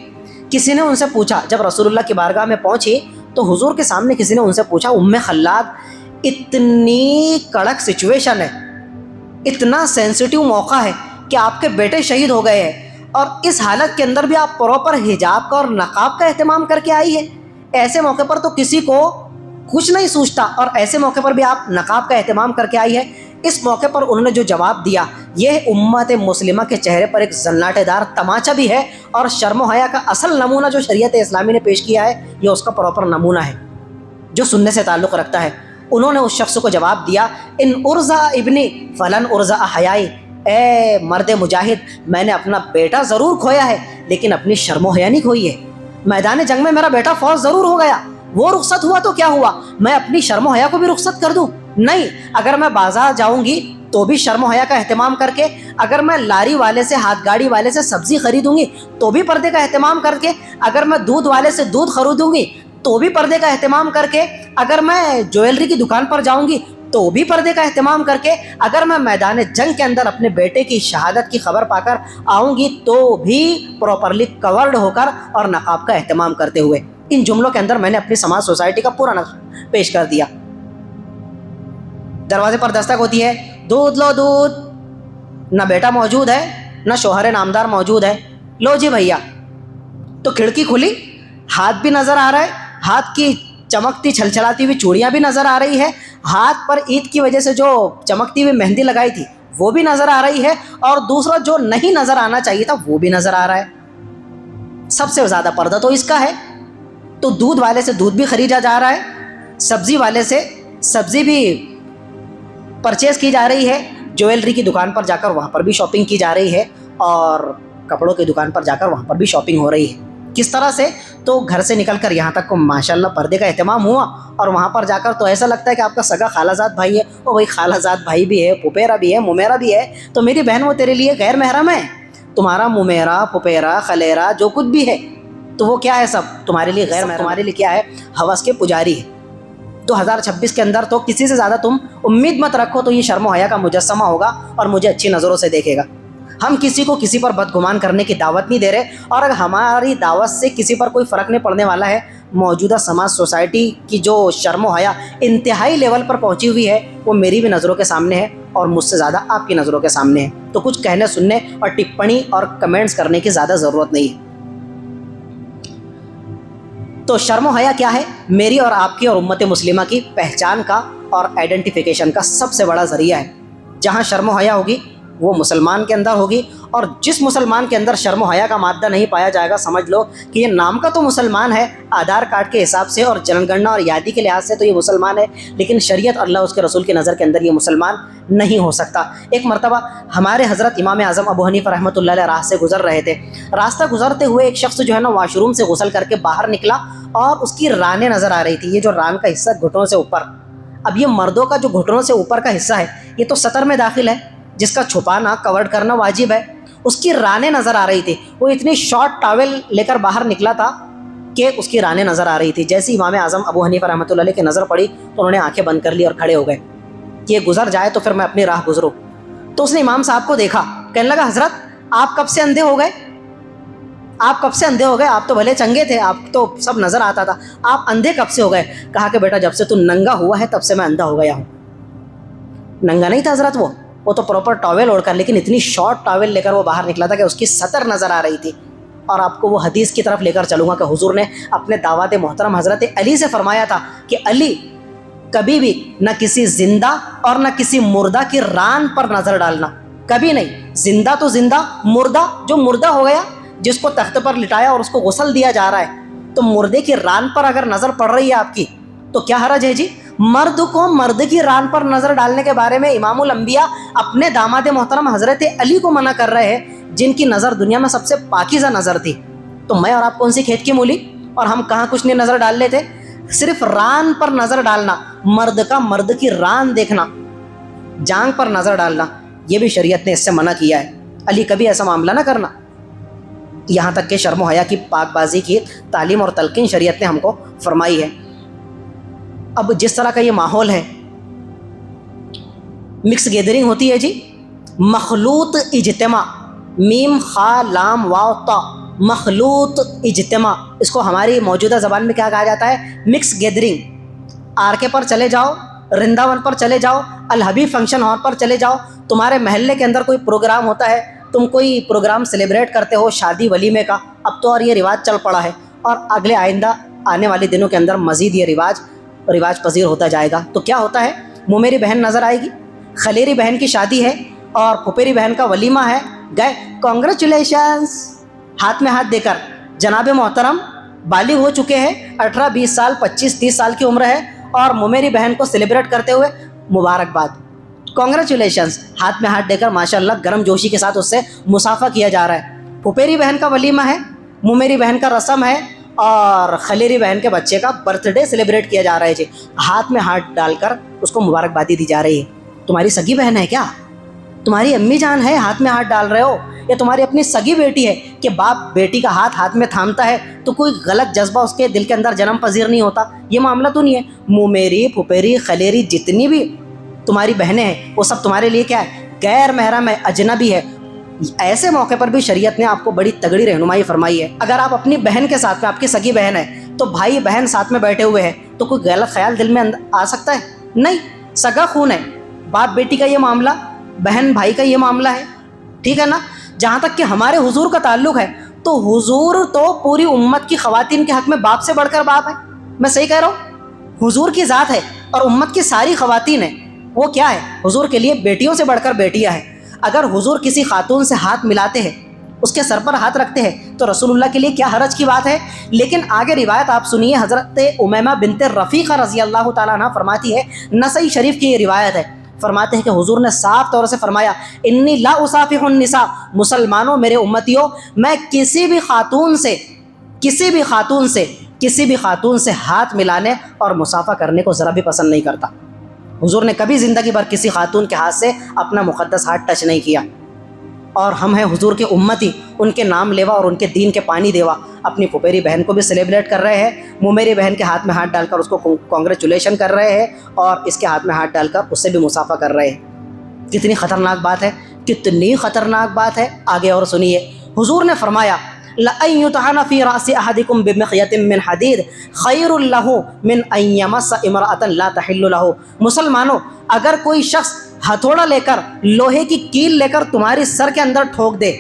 کسی نے ان سے پوچھا، جب رسول اللہ کی بارگاہ میں پہنچی تو حضور کے سامنے کسی نے ان سے پوچھا ام خلاد اتنی کڑک سچویشن ہے، اتنا سینسٹیو موقع ہے کہ آپ کے بیٹے شہید ہو گئے ہیں اور اس حالت کے اندر بھی آپ پراپر حجاب کا اور نقاب کا اہتمام کر کے آئی ہے. ایسے موقع پر تو کسی کو کچھ نہیں سوچتا اور ایسے موقع پر بھی آپ نقاب کا اہتمام کر کے آئی ہے. اس موقع پر انہوں نے جو جواب دیا یہ امت مسلمہ کے چہرے پر ایک زناٹے دار تماچا بھی ہے، اور شرم و حیا کا اصل نمونہ جو شریعت اسلامی نے پیش کیا ہے یہ اس کا پراپر نمونہ ہے جو سننے سے تعلق رکھتا ہے۔ انہوں نے اس شخص کو جواب دیا، ان ارزا ابنی فلن ارزا حیائی، اے مرد مجاہد، میں نے اپنا بیٹا ضرور کھویا ہے لیکن اپنی شرم و حیا نہیں کھوئی ہے۔ میدان جنگ میں میرا بیٹا فوت ضرور ہو گیا، وہ رخصت ہوا تو کیا ہوا، میں اپنی شرم و حیا کو بھی رخصت کر دوں؟ نہیں، اگر میں بازار جاؤں گی تو بھی شرم و حیا کا اہتمام کر کے، اگر میں لاری والے سے، ہاتھ گاڑی والے سے سبزی خریدوں گی تو بھی پردے کا اہتمام کر کے، اگر میں دودھ والے سے دودھ خریدوں گی تو بھی پردے کا اہتمام کر کے، اگر میں جویلری کی دکان پر جاؤں گی تو بھی پردے کا اہتمام کر کے، اگر میں میدان جنگ کے اندر اپنے بیٹے کی شہادت کی خبر پا کر آؤں گی تو بھی پراپرلی کورڈ ہو کر اور نقاب کا اہتمام کرتے ہوئے۔ ان جملوں کے اندر میں نے اپنی سماج سوسائٹی کا پورا نقشہ پیش کر دیا۔ دروازے پر دستک ہوتی ہے، دودھ لو دودھ، نہ بیٹا موجود ہے نہ شوہر نامدار موجود ہے، لو جی بھیا۔ تو کھڑکی کھلی، ہاتھ بھی نظر آ رہا ہے، ہاتھ کی چمکتی چھلچلاتی ہوئی چوڑیاں بھی نظر آ رہی ہے، ہاتھ پر عید کی وجہ سے جو چمکتی ہوئی مہندی لگائی تھی وہ بھی نظر آ رہی ہے، اور دوسرا جو نہیں نظر آنا چاہیے تھا وہ بھی نظر آ رہا ہے۔ سب سے زیادہ پردہ تو اس کا ہے، تو دودھ والے سے دودھ بھی خریدا جا رہا ہے، سبزی والے سے سبزی بھی پرچیز کی جا رہی ہے، جویلری کی دکان پر جا کر وہاں پر بھی شاپنگ کی جا رہی ہے، اور کپڑوں کی دکان پر جا کر وہاں پر بھی شاپنگ ہو رہی ہے۔ کس طرح سے؟ تو گھر سے نکل کر یہاں تک کو ماشاءاللہ پردے کا اہتمام ہوا، اور وہاں پر جا کر تو ایسا لگتا ہے کہ آپ کا سگا خالہ زاد بھائی ہے، او بھائی خالہ زاد بھائی بھی ہے، پپیرا بھی ہے، ممیرا بھی ہے، تو میری بہن وہ تیرے لیے غیر محرم ہے، تمہارا ممیرا پپیرا خلیرا جو کچھ بھی ہے تو وہ کیا ہے، سب تمہارے لیے غیر محرم، تمہارے لیے کیا ہے، ہوس کے پجاری ہے۔ 2026 کے اندر تو کسی سے زیادہ تم امید مت رکھو تو یہ شرم و حیا کا مجسمہ ہوگا اور مجھے اچھی نظروں سے دیکھے گا۔ ہم کسی کو کسی پر بدگمان کرنے کی دعوت نہیں دے رہے، اور اگر ہماری دعوت سے کسی پر کوئی فرق نہیں پڑنے والا ہے، موجودہ سماج سوسائٹی کی جو شرم و حیا انتہائی لیول پر پہنچی ہوئی ہے وہ میری بھی نظروں کے سامنے ہے اور مجھ سے زیادہ آپ کی نظروں کے سامنے ہے، تو کچھ کہنے سننے اور ٹپنی اور کمنٹس کرنے کی زیادہ ضرورت نہیں ہے۔ تو شرم و حیا کیا ہے؟ میری اور آپ کی اور امت مسلمہ کی پہچان کا اور آئیڈینٹیفیکیشن کا سب سے بڑا ذریعہ ہے۔ جہاں شرم و حیا ہوگی وہ مسلمان کے اندر ہوگی، اور جس مسلمان کے اندر شرم و حیا کا مادہ نہیں پایا جائے گا، سمجھ لو کہ یہ نام کا تو مسلمان ہے، آدھار کارڈ کے حساب سے اور جن گننا اور یادی کے لحاظ سے تو یہ مسلمان ہے، لیکن شریعت اللہ اس کے رسول کی نظر کے اندر یہ مسلمان نہیں ہو سکتا۔ ایک مرتبہ ہمارے حضرت امام اعظم ابو حنیفہ رحمۃ اللہ علیہ راہ سے گزر رہے تھے، راستہ گزرتے ہوئے ایک شخص جو ہے نا واش روم سے غسل کر کے باہر نکلا اور اس کی رانیں نظر آ رہی تھی، یہ جو ران کا حصہ گھٹنوں سے اوپر، اب یہ مردوں کا جو گھٹنوں سے اوپر کا حصہ ہے یہ تو سطر میں داخل ہے جس کا چھپانا کورڈ کرنا واجب ہے، اس کی رانیں نظر آ رہی تھی، وہ اتنی شارٹ ٹاول لے کر باہر نکلا تھا کہ اس کی رانیں نظر آ رہی تھی۔ جیسے امام اعظم ابو حنیفہ رحمۃ اللہ علیہ کی نظر پڑی تو انہوں نے آنکھیں بند کر لی اور کھڑے ہو گئے کہ یہ گزر جائے تو پھر میں اپنی راہ گزروں۔ تو اس نے امام صاحب کو دیکھا، کہنے لگا حضرت آپ کب سے اندھے ہو گئے؟ آپ کب سے اندھے ہو گئے؟ آپ تو بھلے چنگے تھے، آپ تو سب نظر آتا تھا، آپ اندھے کب سے ہو گئے؟ کہا کہ بیٹا جب سے تو ننگا ہوا ہے تب سے میں اندھا ہو گیا ہوں۔ ننگا نہیں تھا حضرت، وہ تو پراپر ٹاول اوڑھ کر، لیکن اتنی شارٹ ٹاول لے کر وہ باہر نکلا تھا کہ اس کی سطر نظر آ رہی تھی۔ اور آپ کو وہ حدیث کی طرف لے کر چلوں گا کہ حضور نے اپنے دعوت محترم حضرت علی سے فرمایا تھا کہ علی کبھی بھی نہ کسی زندہ اور نہ کسی مردہ کی ران پر نظر ڈالنا، کبھی نہیں، زندہ تو زندہ، مردہ جو مردہ ہو گیا جس کو تخت پر لٹایا اور اس کو غسل دیا جا رہا ہے، تو مردے کی ران پر اگر نظر پڑ رہی ہے آپ کی تو کیا حرج ہے جی؟ مرد کو مرد کی ران پر نظر ڈالنے کے بارے میں امام الانبیاء اپنے داماد محترم حضرت علی کو منع کر رہے ہیں جن کی نظر دنیا میں سب سے پاکیزہ نظر تھی، تو میں اور آپ کون سی کھیت کی مولی، اور ہم کہاں کچھ نہیں نظر ڈال لیتے؟ صرف ران پر نظر ڈالنا، مرد کا مرد کی ران دیکھنا، جانگ پر نظر ڈالنا، یہ بھی شریعت نے اس سے منع کیا ہے۔ علی کبھی ایسا معاملہ نہ کرنا، یہاں تک کہ شرم و حیا کی پاک بازی کی تعلیم اور تلقین شریعت نے ہم کو فرمائی ہے۔ اب جس طرح کا یہ ماحول ہے، مکس گیدرنگ ہوتی ہے جی، مخلوط اجتماع، میم خا لام واو تا، مخلوط اجتماع، اس کو ہماری موجودہ زبان میں کیا کہا جاتا ہے؟ Mix gathering. آر کے پر چلے جاؤ، رنداون پر چلے جاؤ، الحبیب فنکشن ہال پر چلے جاؤ، تمہارے محلے کے اندر کوئی پروگرام ہوتا ہے، تم کوئی پروگرام سیلیبریٹ کرتے ہو شادی ولیمے کا، اب تو اور یہ رواج چل پڑا ہے، اور اگلے آئندہ آنے والے دنوں کے اندر مزید یہ رواج پذیر ہوتا جائے گا، تو کیا ہوتا ہے؟ منہ میری بہن نظر آئے گی، خلیری بہن کی شادی ہے اور پھپھیری بہن کا ولیمہ ہے، گئے، کانگریچولیشنس ہاتھ میں ہاتھ دے کر، جناب محترم بالغ ہو چکے ہیں، 18 20 سال 25 30 سال کی عمر ہے، اور ممیری بہن کو سیلیبریٹ کرتے ہوئے مبارکباد، کانگریچولیشنس ہاتھ میں ہاتھ دے کر ماشاءاللہ گرم جوشی کے ساتھ اس سے مصافحہ کیا جا رہا ہے۔ پھپھیری بہن کا ولیمہ ہے، ممیری بہن کا رسم ہے، اور خلیری بہن کے بچے کا برتھ ڈے سیلیبریٹ کیا جا رہا ہے جی، ہاتھ میں ہاتھ ڈال کر اس کو مبارکبادی دی جا رہی ہے۔ تمہاری سگی بہن ہے کیا؟ تمہاری امی جان ہے، ہاتھ میں ہاتھ ڈال رہے ہو؟ یا تمہاری اپنی سگی بیٹی ہے کہ باپ بیٹی کا ہاتھ میں تھامتا ہے تو کوئی غلط جذبہ اس کے دل کے اندر جنم پذیر نہیں ہوتا؟ یہ معاملہ تو نہیں ہے۔ ممیری پھپھیری خلیری جتنی بھی تمہاری بہنیں ہیں وہ سب تمہارے لیے کیا ہے؟ غیر محرم ہے، اجنبی ہے۔ ایسے موقع پر بھی شریعت نے آپ کو بڑی تگڑی رہنمائی فرمائی ہے۔ اگر آپ اپنی بہن کے ساتھ میں، آپ کی سگی بہن ہے تو بھائی بہن ساتھ میں بیٹھے ہوئے ہیں تو کوئی غلط خیال دل میں آ سکتا ہے؟ نہیں، سگا خون ہے، باپ بیٹی کا یہ معاملہ، بہن بھائی کا یہ معاملہ ہے، ٹھیک ہے نا؟ جہاں تک کہ ہمارے حضور کا تعلق ہے تو حضور تو پوری امت کی خواتین کے حق میں باپ سے بڑھ کر باپ ہے۔ میں صحیح کہہ رہا ہوں؟ حضور کی ذات ہے اور امت کی ساری خواتین ہیں، وہ کیا ہے؟ حضور کے لیے بیٹیوں سے بڑھ کر بیٹیاں ہیں۔ اگر حضور کسی خاتون سے ہاتھ ملاتے ہیں، اس کے سر پر ہاتھ رکھتے ہیں تو رسول اللہ کے لیے کیا حرج کی بات ہے؟ لیکن آگے روایت آپ سنیے، حضرت امیمہ بنت رفیقہ رضی اللہ تعالیٰ عنہ فرماتی ہے، نسائی شریف کی یہ روایت ہے، فرماتے ہیں کہ حضور نے صاف طور سے فرمایا، انی لا اصافح النساء، مسلمانوں میرے امتیوں، میں کسی بھی خاتون سے ہاتھ ملانے اور مصافحہ کرنے کو ذرا بھی پسند نہیں کرتا۔ حضور نے کبھی زندگی بھر کسی خاتون کے ہاتھ سے اپنا مقدس ہاتھ ٹچ نہیں کیا، اور ہم ہیں حضور کے امتی، ان کے نام لیوا اور ان کے دین کے پانی دیوا، اپنی پھپھیری بہن کو بھی سیلیبریٹ کر رہے ہیں، ممیری بہن کے ہاتھ میں ہاتھ ڈال کر اس کو کانگریچولیشن کر رہے ہیں، اور اس کے ہاتھ میں ہاتھ ڈال کر اس سے بھی مصافحہ کر رہے ہیں۔ کتنی خطرناک بات ہے، کتنی خطرناک بات ہے، آگے اور سنیے۔ حضور نے فرمایا، لَأَن يُطْعَنَ فِي رَأْسِ أَحَدِكُمْ بِمِخْيَطٍ مِّنْ حَدِيدٍ خَيْرٌ لَهُ مِنْ أَن يَمَسَّ امْرَأَةً لَا تَحِلُّ لَهُ۔ مسلمانوں، اگر کوئی شخص ہتھوڑا لے کر، لوہے کی کیل لے کر تمہاری سر کے اندر ٹھوک دے،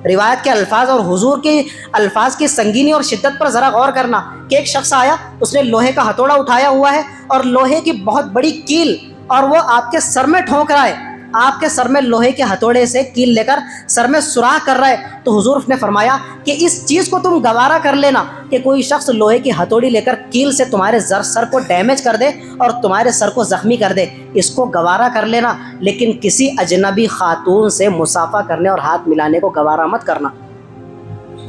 روایت کے الفاظ اور حضور کے الفاظ کی سنگینی اور شدت پر ذرا غور کرنا کہ ایک شخص آیا، اس نے لوہے کا ہتھوڑا اٹھایا ہوا ہے اور لوہے کی بہت بڑی کیل، اور وہ آپ کے سر میں ٹھونک رہا ہے، آپ کے سر میں لوہے کے ہتھوڑے سے کیل لے کر سر میں سوراخ کر رہا ہے، تو حضور نے فرمایا کہ اس چیز کو تم گوارا کر لینا کہ کوئی شخص لوہے کی ہتھوڑی لے کر کیل سے تمہارے سر کو ڈیمیج کر دے اور تمہارے سر کو زخمی کر دے، اس کو گوارا کر لینا، لیکن کسی اجنبی خاتون سے مصافحہ کرنے اور ہاتھ ملانے کو گوارا مت کرنا۔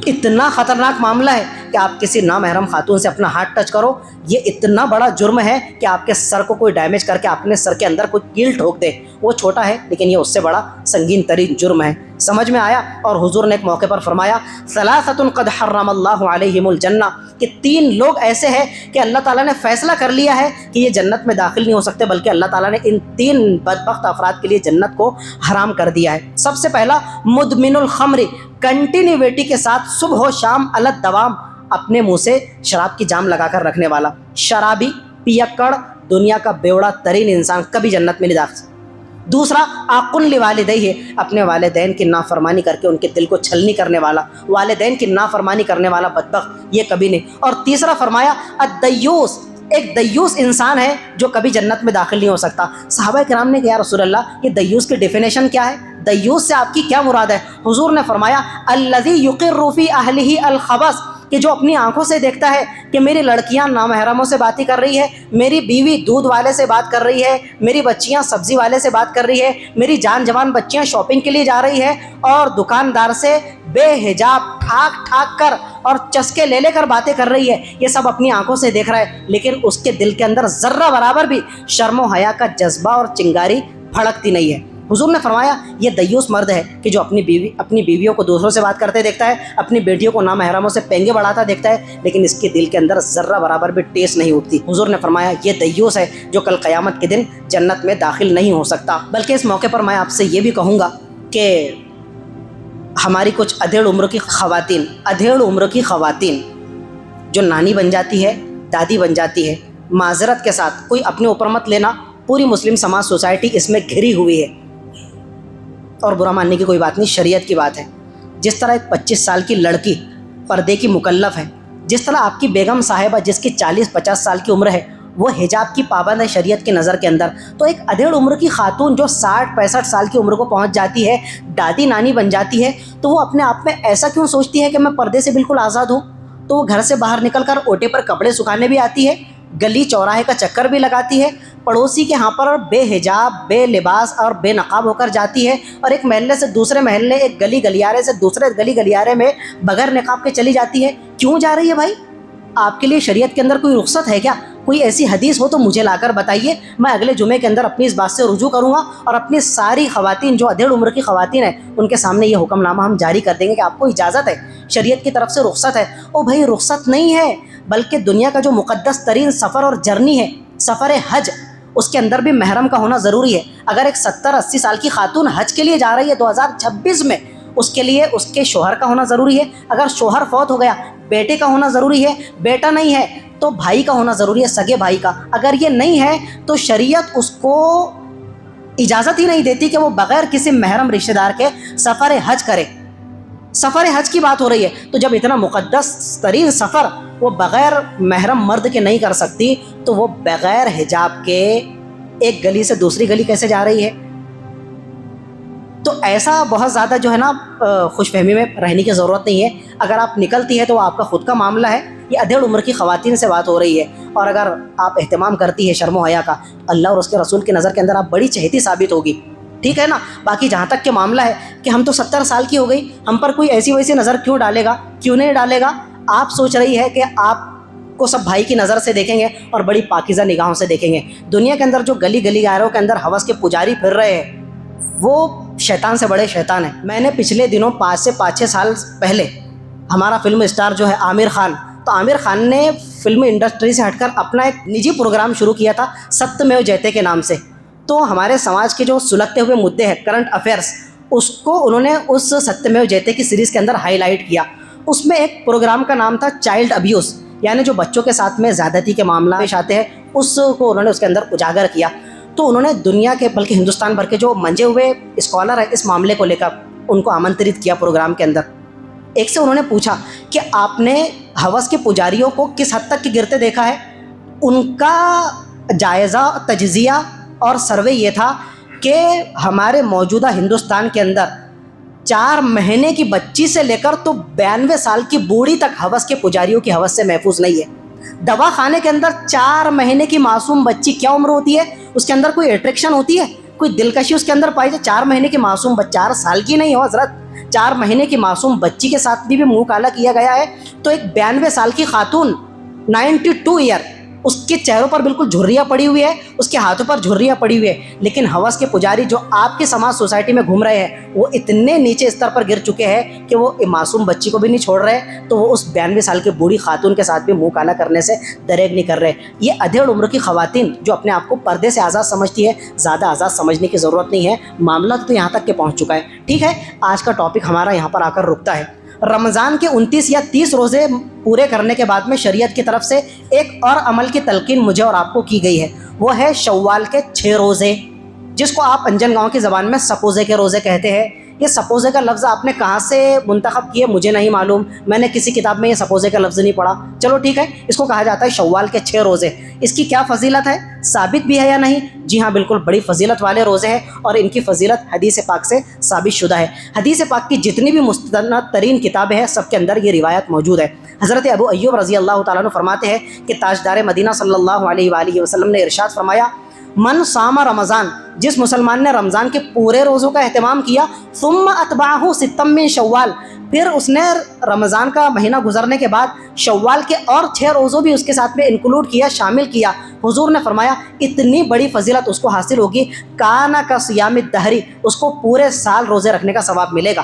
اتنا خطرناک معاملہ ہے کہ آپ کسی نامحرم خاتون سے اپنا ہاتھ ٹچ کرو، یہ اتنا بڑا جرم ہے کہ آپ کے سر کو کوئی ڈیمیج کر کے اپنے سر کے اندر کوئی کیل ٹھوک دے، وہ چھوٹا ہے لیکن یہ اس سے بڑا سنگین ترین جرم ہے۔ سمجھ میں آیا؟ اور حضور نے ایک موقع پر فرمایا، ثلاثۃ قد حرم اللہ علیہم الجنہ، کہ 3 لوگ ایسے ہیں کہ اللہ تعالیٰ نے فیصلہ کر لیا ہے کہ یہ جنت میں داخل نہیں ہو سکتے، بلکہ اللہ تعالیٰ نے ان 3 بدبخت افراد کے لیے جنت کو حرام کر دیا ہے۔ سب سے پہلا، مدمن الخمر، کنٹینیوٹی کے ساتھ صبح و شام الگ دوام اپنے منہ سے شراب کی جام لگا کر رکھنے والا، شرابی، پیکڑ، دنیا کا بیوڑا ترین انسان کبھی جنت میں نہیں داخل۔ دوسرا، عاق لوالدیہ، اپنے والدین کی نافرمانی کر کے ان کے دل کو چھلنی کرنے والا، والدین کی نافرمانی کرنے والا بدبخت، یہ کبھی نہیں۔ اور تیسرا فرمایا، الدیوس، ایک دیوس انسان ہے جو کبھی جنت میں داخل نہیں ہو سکتا۔ صحابہ کرام نے کہا، یا رسول اللہ، یہ دیوس کی ڈیفینیشن کیا ہے؟ دیوس سے آپ کی کیا مراد ہے؟ حضور نے فرمایا، الذی یقر فی اہلہ الخبث، کہ جو اپنی آنکھوں سے دیکھتا ہے کہ میری لڑکیاں نامحرموں سے باتیں کر رہی ہے، میری بیوی دودھ والے سے بات کر رہی ہے، میری بچیاں سبزی والے سے بات کر رہی ہے، میری جان جوان بچیاں شاپنگ کے لیے جا رہی ہے اور دکاندار سے بے حجاب ٹھاک ٹھاک کر اور چسکے لے کر باتیں کر رہی ہے، یہ سب اپنی آنکھوں سے دیکھ رہا ہے، لیکن اس کے دل کے اندر ذرہ برابر بھی شرم و حیا کا جذبہ اور چنگاری پھڑکتی نہیں ہے۔ حضور نے فرمایا، یہ دیوس مرد ہے کہ جو اپنی بیویوں کو دوسروں سے بات کرتے دیکھتا ہے، اپنی بیٹیوں کو نامحرموں سے پینگے بڑھاتا دیکھتا ہے، لیکن اس کے دل کے اندر ذرہ برابر بھی ٹیس نہیں اٹھتی۔ حضور نے فرمایا، یہ دیوس ہے جو کل قیامت کے دن جنت میں داخل نہیں ہو سکتا۔ بلکہ اس موقع پر میں آپ سے یہ بھی کہوں گا کہ ہماری کچھ ادھیڑ عمر کی خواتین جو نانی بن جاتی ہے، دادی بن جاتی ہے، معذرت کے ساتھ کوئی اپنے اوپر مت لینا، پوری مسلم سماج سوسائٹی اس میں گھری ہوئی ہے، اور برا ماننے کی کوئی بات نہیں، شریعت کی بات ہے۔ جس طرح ایک 25 سال کی لڑکی پردے کی مکلف ہے، جس طرح آپ کی بیگم صاحبہ جس کی 40-50 سال کی عمر ہے وہ حجاب کی پابند ہے شریعت کی نظر کے اندر، تو ایک ادھیڑ عمر کی خاتون جو 60-65 سال کی عمر کو پہنچ جاتی ہے، دادی نانی بن جاتی ہے، تو وہ اپنے آپ میں ایسا کیوں سوچتی ہے کہ میں پردے سے بالکل آزاد ہوں؟ تو وہ گھر سے باہر نکل کر اوٹے پر کپڑے سکھانے بھی آتی ہے، گلی چوراہے کا چکر بھی لگاتی ہے، پڑوسی کے ہاں پر بے حجاب، بے لباس اور بے نقاب ہو کر جاتی ہے، اور ایک محلے سے دوسرے محلے، ایک گلی گلیارے سے دوسرے گلی گلیارے میں بغیر نقاب کے چلی جاتی ہے۔ کیوں جا رہی ہے بھائی؟ آپ کے لیے شریعت کے اندر کوئی رخصت ہے کیا؟ کوئی ایسی حدیث ہو تو مجھے لا کر بتائیے، میں اگلے جمعے کے اندر اپنی اس بات سے رجوع کروں گا اور اپنی ساری خواتین جو ادھیڑ عمر کی خواتین ہیں ان کے سامنے یہ حکم نامہ ہم جاری کر دیں گے کہ آپ کو اجازت ہے، شریعت کی طرف سے رخصت ہے۔ او بھائی رخصت نہیں ہے، بلکہ دنیا کا جو مقدس ترین سفر اور جرنی ہے، سفر حج، اس کے اندر بھی محرم کا ہونا ضروری ہے۔ اگر ایک 70-80 سال کی خاتون حج کے لیے جا رہی ہے 2026 میں، اس کے لیے اس کے شوہر کا ہونا ضروری ہے۔ اگر شوہر فوت ہو گیا، بیٹے کا ہونا ضروری ہے، بیٹا نہیں ہے تو بھائی کا ہونا ضروری ہے، سگے بھائی کا۔ اگر یہ نہیں ہے تو شریعت اس کو اجازت ہی نہیں دیتی کہ وہ بغیر کسی محرم رشتہ دار کے سفر حج کرے۔ سفر حج کی بات ہو رہی ہے، تو جب اتنا مقدس ترین سفر وہ بغیر محرم مرد کے نہیں کر سکتی، تو وہ بغیر حجاب کے ایک گلی سے دوسری گلی کیسے جا رہی ہے؟ تو ایسا بہت زیادہ جو ہے نا خوش فہمی میں رہنے کی ضرورت نہیں ہے۔ اگر آپ نکلتی ہے تو وہ آپ کا خود کا معاملہ ہے، یہ ادھیڑ عمر کی خواتین سے بات ہو رہی ہے۔ اور اگر آپ اہتمام کرتی ہے شرم و حیا کا، اللہ اور اس کے رسول کی نظر کے اندر آپ بڑی چہتی ثابت ہوگی، ٹھیک ہے نا۔ باقی جہاں تک کہ معاملہ ہے کہ ہم تو 70 سال کی ہو گئی، ہم پر کوئی ایسی ویسی نظر کیوں ڈالے گا، کیوں نہیں ڈالے گا؟ آپ سوچ رہی ہے کہ آپ کو سب بھائی کی نظر سے دیکھیں گے اور بڑی پاکیزہ نگاہوں سے دیکھیں گے۔ دنیا کے اندر جو گلی گلیاروں کے اندر ہوس کے پجاری پھر رہے ہیں، وہ شیطان سے بڑے شیطان ہیں۔ میں نے پچھلے دنوں 5 سے 5-6 سال پہلے ہمارا فلم اسٹار جو ہے عامر خان، تو عامر خان نے فلم انڈسٹری سے ہٹ کر اپنا ایک نجی پروگرام شروع کیا تھا ستمیو جیتے کے نام سے۔ تو ہمارے سماج کے جو سلگتے ہوئے مدعے ہیں، کرنٹ افیئرس، اس کو انہوں نے اس ستمیو جیتے کی سیریز کے اندر ہائی لائٹ کیا۔ اس میں ایک پروگرام کا نام تھا چائلڈ ابیوز، یعنی جو بچوں کے ساتھ میں زیادتی کے معاملات پیش آتے ہیں، اس کو انہوں نے اس کے اندر اجاگر کیا۔ تو انہوں نے دنیا کے بلکہ ہندوستان بھر کے جو منجے ہوئے اسکالر ہیں اس معاملے کو لے کر ان کو آمنترت کیا پروگرام کے اندر۔ ایک سے انہوں نے پوچھا کہ آپ نے ہوس کے پجاریوں کو کس حد تک کی گرتے دیکھا ہے؟ ان کا جائزہ، تجزیہ اور سروے یہ تھا کہ ہمارے موجودہ ہندوستان کے اندر 4 مہینے کی بچی سے لے کر تو 92 سال کی بوڑھی تک ہوس کے پجاریوں کی ہوس سے محفوظ نہیں ہے۔ دوا خانے کے اندر 4 مہینے کی معصوم بچی، کیا عمر ہوتی ہے اس کے اندر؟ کوئی اٹریکشن ہوتی ہے، کوئی دلکشی اس کے اندر پائی جائے؟ 4 مہینے کی معصوم 4 سال کی نہیں ہو حضرت، 4 مہینے کی معصوم بچی کے ساتھ بھی منہ کالا کیا گیا ہے۔ تو ایک 92 سال کی خاتون، 92 ایئر، اس کے چہروں پر بالکل جھریاں پڑی ہوئی ہے، اس کے ہاتھوں پر جھریاں پڑی ہوئی ہے، لیکن ہوس کے پجاری جو آپ کی سماج سوسائٹی میں گھوم رہے ہیں وہ اتنے نیچے استر پر گر چکے ہیں کہ وہ معصوم بچی کو بھی نہیں چھوڑ رہے، تو وہ اس 92 سال کی بوڑھی خاتون کے ساتھ بھی منہ کالا کرنے سے دریغ نہیں کر رہے۔ یہ ادھیڑ عمر کی خواتین جو اپنے آپ کو پردے سے آزاد سمجھتی ہے، زیادہ آزاد سمجھنے کی ضرورت نہیں ہے، معاملہ تو یہاں تک کہ پہنچ چکا ہے، ٹھیک ہے۔ آج کا ٹاپک ہمارا یہاں پر آ کر رکتا ہے۔ رمضان کے 29 یا 30 روزے پورے کرنے کے بعد میں شریعت کی طرف سے ایک اور عمل کی تلقین مجھے اور آپ کو کی گئی ہے، وہ ہے شوال کے 6 روزے، جس کو آپ انجن گاؤں کی زبان میں سپوزے کے روزے کہتے ہیں۔ یہ سپوزے کا لفظ آپ نے کہاں سے منتخب کیے مجھے نہیں معلوم، میں نے کسی کتاب میں یہ سپوزے کا لفظ نہیں پڑھا، چلو ٹھیک ہے، اس کو کہا جاتا ہے شوال کے 6 روزے۔ اس کی کیا فضیلت ہے، ثابت بھی ہے یا نہیں؟ جی ہاں، بالکل بڑی فضیلت والے روزے ہیں، اور ان کی فضیلت حدیث پاک سے ثابت شدہ ہے۔ حدیث پاک کی جتنی بھی مستند ترین کتابیں ہیں سب کے اندر یہ روایت موجود ہے۔ حضرت ابو ایوب رضی اللہ تعالیٰ عنہ فرماتے ہیں کہ تاجدار مدینہ صلی اللہ علیہ وآلہ وسلم نے ارشاد فرمایا، من صام رمضان، جس مسلمان نے رمضان کے پورے روزوں کا اہتمام کیا، ثم اتبعہ ستا من شوال، پھر اس نے رمضان کا مہینہ گزرنے کے بعد شوال کے اور 6 روزوں بھی اس کے ساتھ میں انکلوڈ کیا، شامل کیا، حضور نے فرمایا اتنی بڑی فضیلت اس کو حاصل ہوگی، کانا کا صیام الدہر، اس کو پورے سال روزے رکھنے کا ثواب ملے گا۔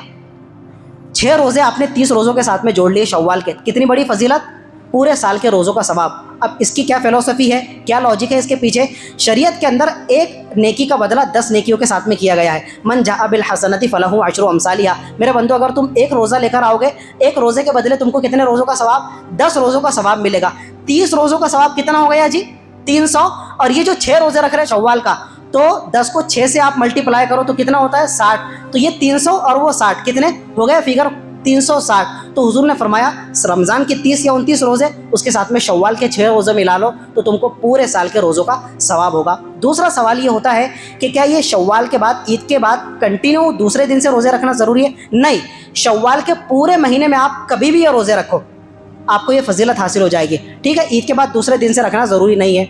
6 روزے آپ نے 30 روزوں کے ساتھ میں جوڑ لیے شوال کے، کتنی بڑی فضیلت، پورے سال کے روزوں کا ثواب۔ اب اس کی کیا فلسفی ہے، کیا لاجک ہے اس کے پیچھے؟ شریعت کے اندر ایک نیکی کا بدلہ 10 نیکیوں کے ساتھ میں کیا گیا ہے۔ من جاء بالحسنۃ فلہ عشر امثالھا، میرے بندو اگر تم ایک روزہ لے کر آؤ گے، ایک روزے کے بدلے تم کو کتنے روزوں کا ثواب؟ 10 روزوں کا ثواب ملے گا۔ 30 روزوں کا ثواب کتنا ہو گیا جی؟ 300۔ اور یہ جو 6 روزے رکھ رہے ہیں شوال کا، تو 10 کو 6 سے آپ ملٹی پلائی کرو تو کتنا ہوتا ہے؟ 60۔ تو یہ 300 اور وہ 60 کتنے ہو گئے فگر؟ 360. تو حضور نے فرمایا رمضان کے 30 یا 29 روزے, اس کے ساتھ میں شوال کے 6 روزے ملا لو تو تم کو پورے سال کے روزوں کا ثواب ہوگا. دوسرا سوال یہ ہوتا ہے کہ کیا یہ شوال کے بعد, عید کے بعد کنٹینیو دوسرے دن سے روزے رکھنا ضروری ہے؟ نہیں, شوال کے پورے مہینے میں آپ کبھی بھی یہ روزے رکھو, آپ کو یہ فضیلت حاصل ہو جائے گی. ٹھیک ہے, عید کے بعد دوسرے دن سے رکھنا ضروری نہیں ہے.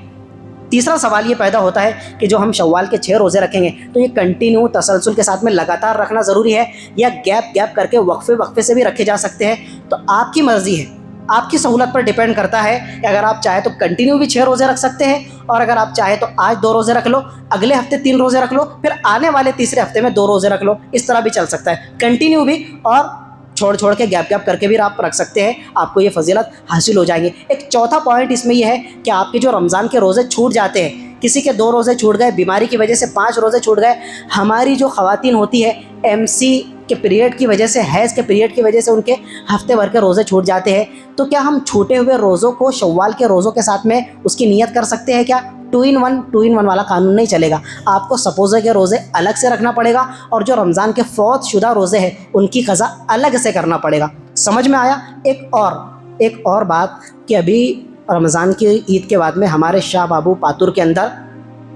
تیسرا سوال یہ پیدا ہوتا ہے کہ جو ہم شوال کے 6 روزے رکھیں گے تو یہ کنٹینیو تسلسل کے ساتھ میں لگاتار رکھنا ضروری ہے یا گیپ کر کے وقفے سے بھی رکھے جا سکتے ہیں؟ تو آپ کی مرضی ہے, آپ کی سہولت پر ڈیپینڈ کرتا ہے کہ اگر آپ چاہیں تو کنٹینیو بھی 6 روزے رکھ سکتے ہیں, اور اگر آپ چاہیں تو آج 2 روزے رکھ لو, اگلے ہفتے 3 روزے رکھ لو, پھر آنے والے تیسرے ہفتے میں 2 روزے رکھ لو. اس طرح بھی چل سکتا ہے, کنٹینیو بھی اور چھوڑ کے گیپ کر کے بھی آپ رکھ سکتے ہیں, آپ کو یہ فضیلت حاصل ہو جائیں گے. ایک چوتھا پوائنٹ اس میں یہ ہے کہ آپ کے جو رمضان کے روزے چھوٹ جاتے ہیں, کسی کے 2 روزے چھوٹ گئے, بیماری کی وجہ سے 5 روزے چھوٹ گئے, ہماری جو خواتین ہوتی ہے MC کے پیریڈ کی وجہ سے, حیض کے پیریڈ کی وجہ سے ان کے ہفتے بھر کے روزے چھوٹ جاتے ہیں, تو کیا ہم چھوٹے ہوئے روزوں کو شوال کے روزوں کے ساتھ میں اس کی نیت کر سکتے ہیں کیا؟ 2 in 1 والا قانون نہیں چلے گا. آپ کو سپوزے کے روزے الگ سے رکھنا پڑے گا, اور جو رمضان کے فوت شدہ روزے ہیں ان کی قضا الگ سے کرنا پڑے گا. سمجھ میں آیا؟ ایک اور بات کہ ابھی رمضان کی عید کے بعد میں ہمارے شاہ بابو پاتور کے اندر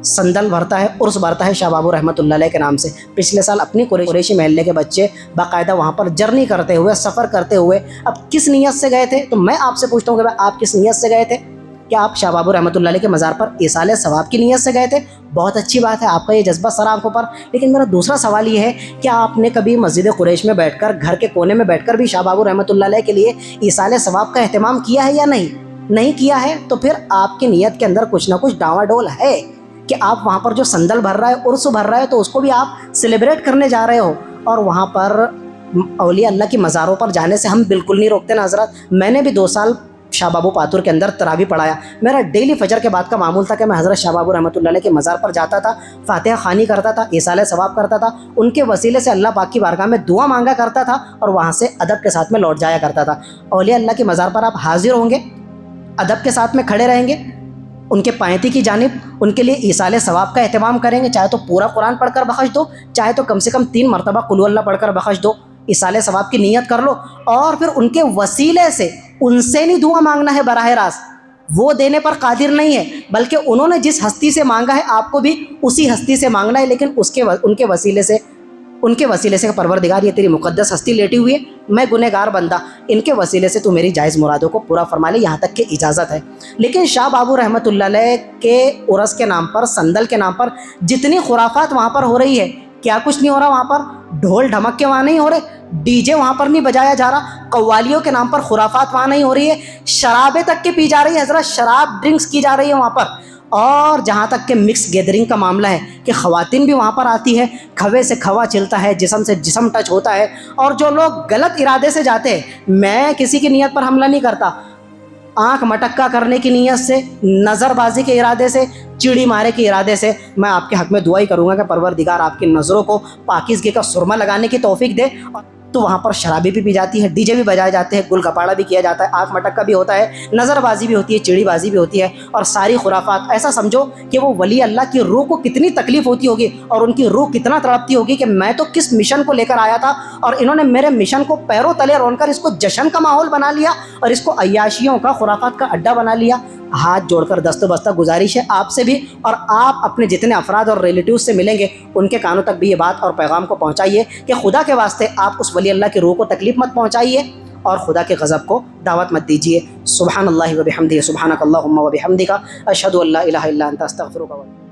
سندل بھرتا ہے, عرس بھرتا ہے شاہ بابو رحمۃ اللہ علیہ کے نام سے. پچھلے سال اپنی قریشی محلے کے بچے باقاعدہ وہاں پر جرنی کرتے ہوئے, سفر کرتے ہوئے, اب کس نیت سے گئے تھے؟ تو میں آپ سے پوچھتا ہوں کہ بھائی آپ کس نیت سے گئے تھے؟ کیا آپ شاہ بابو رحمۃ اللہ علیہ کے مزار پر ایصال ثواب کی نیت سے گئے تھے؟ بہت اچھی بات ہے, آپ کا یہ جذبہ سر آنکھوں پر. لیکن میرا دوسرا سوال یہ ہے کہ آپ نے کبھی مسجد قریش میں بیٹھ کر, گھر کے کونے میں بیٹھ کر بھی شاہ بابو رحمۃ اللہ علیہ کے لیے ایصال ثواب کا اہتمام کیا ہے یا نہیں کیا ہے؟ تو پھر آپ کی نیت کے اندر کچھ نہ کچھ ڈاواں ڈول ہے کہ آپ وہاں پر جو سندل بھر رہا ہے, عرس بھر رہا ہے, تو اس کو بھی آپ سیلیبریٹ کرنے جا رہے ہو. اور وہاں پر اولیاء اللہ کی مزاروں پر جانے سے ہم بالکل نہیں روکتے نا حضرات. میں نے بھی 2 سال شاہ بابو پاتور کے اندر تراویح پڑھایا. میرا ڈیلی فجر کے بعد کا معمول تھا کہ میں حضرت شاہ بابو رحمۃ اللہ علیہ کے مزار پر جاتا تھا, فاتحہ خوانی کرتا تھا, ایصال ثواب کرتا تھا, ان کے وسیلے سے اللہ پاک کی بارگاہ میں دعا مانگا کرتا تھا, اور وہاں سے ادب کے ساتھ میں لوٹ جایا کرتا تھا. اولیاء اللہ کے مزار پر آپ حاضر ہوں گے, ادب کے ساتھ میں کھڑے رہیں گے, ان کے پائنتی کی جانب ان کے لیے ایصال ثواب کا اہتمام کریں گے, چاہے تو پورا قرآن پڑھ کر بخش دو, چاہے تو کم سے کم 3 مرتبہ قل ہو اللہ پڑھ کر بخش دو, ایصال ثواب کی نیت کر لو, اور پھر ان کے وسیلے سے, ان سے نہیں دعا مانگنا ہے براہ راست, وہ دینے پر قادر نہیں ہے, بلکہ انہوں نے جس ہستی سے مانگا ہے آپ کو بھی اسی ہستی سے مانگنا ہے. لیکن ان کے وسیلے سے پروردگار یہ تیری مقدس ہستی لیٹی ہوئی ہے, میں گنہگار بندہ, ان کے وسیلے سے تو میری جائز مرادوں کو پورا فرما لے, یہاں تک کہ اجازت ہے. لیکن شاہ بابو رحمۃ اللہ علیہ کے عرس کے نام پر, سندل کے نام پر جتنی خرافات وہاں پر ہو رہی ہے, کیا کچھ نہیں ہو رہا وہاں پر؟ ڈھول ڈھمک کے وہاں نہیں ہو رہے, ڈی جے وہاں پر نہیں بجایا جا رہا, قوالیوں کے نام پر خرافات وہاں نہیں ہو رہی ہے, شرابیں تک کے پی جا رہی ہے حضرت, شراب ڈرنکس کی جا رہی ہے وہاں پر. اور جہاں تک کہ مکس گیدرنگ کا معاملہ ہے کہ خواتین بھی وہاں پر آتی ہے, کھوے سے کھوا چلتا ہے, جسم سے جسم ٹچ ہوتا ہے, اور جو لوگ غلط ارادے سے جاتے ہیں, میں کسی کی نیت پر حملہ نہیں کرتا, آنکھ مٹکا کرنے کی نیت سے, نظر بازی کے ارادے سے, چیڑی مارے کے ارادے سے, میں آپ کے حق میں دعا ہی کروں گا کہ پروردگار آپ کی نظروں کو پاکیزگی کا سرما لگانے کی توفیق دے. تو وہاں پر شرابی بھی پی جاتی ہے, ڈی جے بھی بجائے جاتے ہیں, گل گپاڑا بھی کیا جاتا ہے, آنکھ مٹکا بھی ہوتا ہے, نظر بازی بھی ہوتی ہے, چیڑی بازی بھی ہوتی ہے, اور ساری خرافات. ایسا سمجھو کہ وہ ولی اللہ کی روح کو کتنی تکلیف ہوتی ہوگی, اور ان کی روح کتنا تڑپتی ہوگی کہ میں تو کس مشن کو لے کر آیا تھا, اور انہوں نے میرے مشن کو پیروں تلے رون کر اس کو جشن کا ماحول بنا لیا, اور اس کو عیاشیوں کا, خرافات کا اڈا بنا لیا. ہاتھ جوڑ کر دست و بستہ گزارش ہے آپ سے بھی, اور آپ اپنے جتنے افراد اور ریلیٹیوز سے ملیں گے ان کے کانوں تک بھی یہ بات اور پیغام کو پہنچائیے کہ خدا کے واسطے آپ اس ولی اللہ کی روح کو تکلیف مت پہنچائیے, اور خدا کے غضب کو دعوت مت دیجیے. سبحان اللہ و بحمدہ, سبحانک اللہم و بحمدک, اشہد ان لا الہ الا انت, استغفرک.